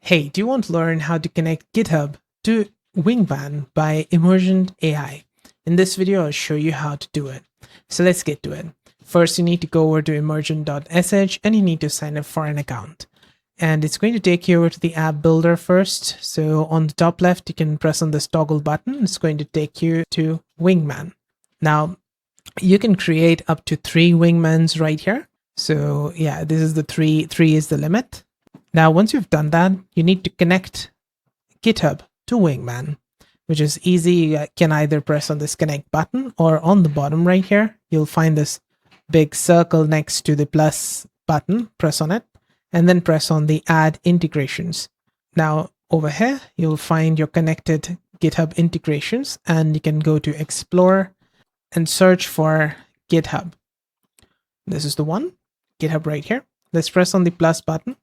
Hey, do you want to learn how to connect GitHub to Wingman by Emergent AI? In this video, I'll show you how to do it. So let's get to it. First, you need to go over to emergent.sh and you need to sign up for an account. And it's going to take you over to the app builder first. So on the top left, you can press on this toggle button. It's going to take you to Wingman. Now, you can create up to 3 Wingmans right here. So yeah, this is the three is the limit. Now, once you've done that, you need to connect GitHub to Wingman, which is easy. You can either press on this connect button or on the bottom right here, you'll find this big circle next to the plus button. Press on it and then press on the add integrations. Now over here, you'll find your connected GitHub integrations and you can go to explore and search for GitHub. This is the one, GitHub right here. Let's press on the plus button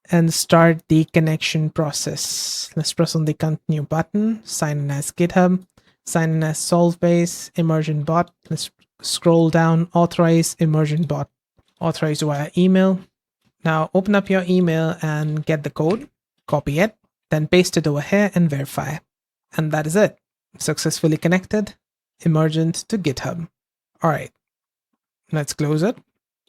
and start the connection process. Let's press on the continue button, sign in as GitHub, sign in as Solvebase, Emergent bot. Let's scroll down, authorize Emergent bot, authorize via email. Now open up your email and get the code, copy it, then paste it over here and verify. And that is it. Successfully connected Emergent to GitHub. All right, let's close it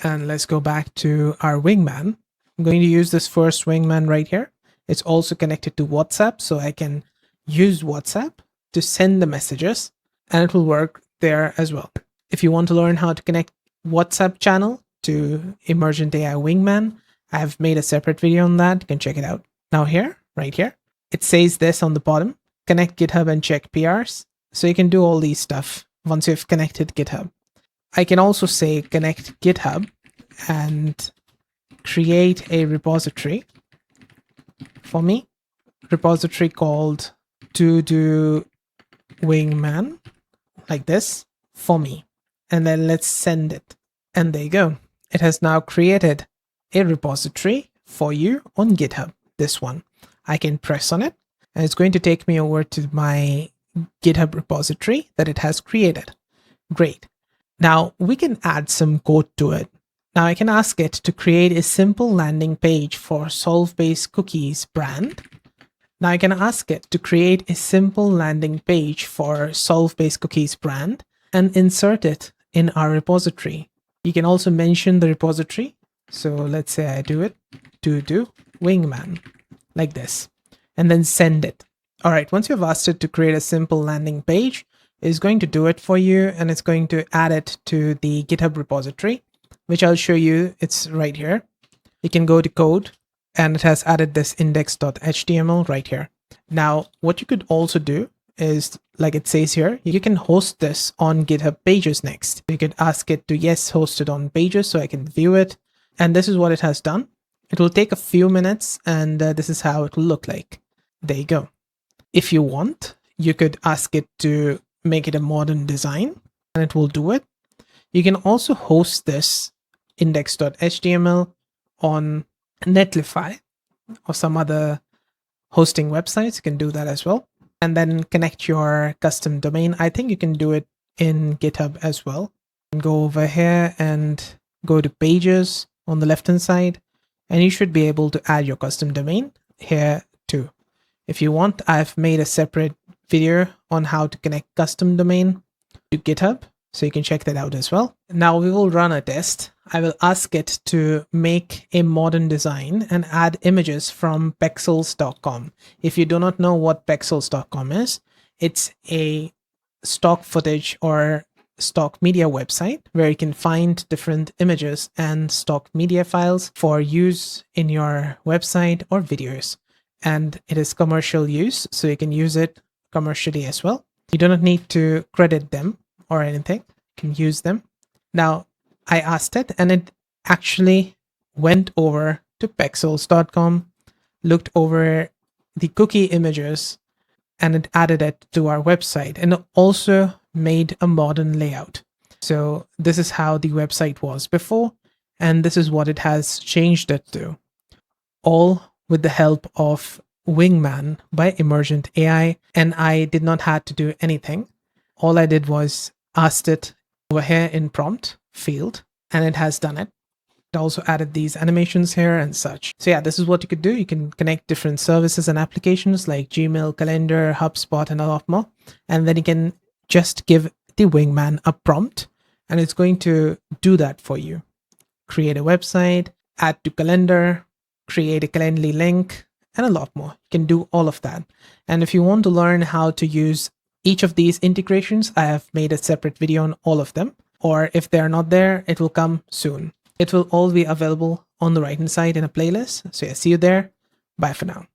and let's go back to our Wingman. I'm going to use this first Wingman right here. It's also connected to WhatsApp, so I can use WhatsApp to send the messages and it will work there as well. If you want to learn how to connect WhatsApp channel to Emergent AI Wingman, I have made a separate video on that. You can check it out. Now here, right here, it says this on the bottom, connect GitHub and check PRs. So you can do all these stuff once you've connected GitHub. I can also say connect GitHub and create a repository for me, repository called to do Wingman, like this for me. And then let's send it. And there you go. It has now created a repository for you on GitHub, this one. I can press on it and it's going to take me over to my GitHub repository that it has created. Great. Now we can add some code to it. Now I can ask it to create a simple landing page for Solvebase Cookies brand. Now I can ask it to create a simple landing page for Solvebase Cookies brand and insert it in our repository. You can also mention the repository. So let's say I do it to do Wingman like this and then send it. All right, once you've asked it to create a simple landing page, it's going to do it for you and it's going to add it to the GitHub repository, which I'll show you. It's right here. You can go to code and it has added this index.html right here. Now, what you could also do is, like it says here, you can host this on GitHub Pages next. You could ask it to, yes, host it on Pages so I can view it. And this is what it has done. It will take a few minutes and this is how it will look like. There you go. If you want, you could ask it to make it a modern design and it will do it. You can also host this index.html on Netlify or some other hosting websites. You can do that as well. And then connect your custom domain. I think you can do it in GitHub as well. Go over here and go to Pages on the left-hand side, and you should be able to add your custom domain here too. If you want, I've made a separate video on how to connect custom domain to GitHub, so you can check that out as well. Now we will run a test. I will ask it to make a modern design and add images from pexels.com. If you do not know what pexels.com is, it's a stock footage or stock media website where you can find different images and stock media files for use in your website or videos. And it is commercial use, so you can use it commercially as well. You do not need to credit them or anything. You can use them. Now, I asked it and it actually went over to pexels.com, looked over the cookie images, and it added it to our website and also made a modern layout. So this is how the website was before, and this is what it has changed it to. All with the help of Wingman by Emergent AI, and I did not have to do anything. All I did was asked it over here in prompt field, and it has done it. It also added these animations here and such. So yeah, this is what you could do. You can connect different services and applications like Gmail, Calendar, HubSpot, and a lot more. And then you can just give the Wingman a prompt, and it's going to do that for you. Create a website, add to calendar, create a Calendly link, and a lot more. You can do all of that. And if you want to learn how to use each of these integrations, I have made a separate video on all of them. Or if they're not there, it will come soon. It will all be available on the right-hand side in a playlist. So yeah, see you there. Bye for now.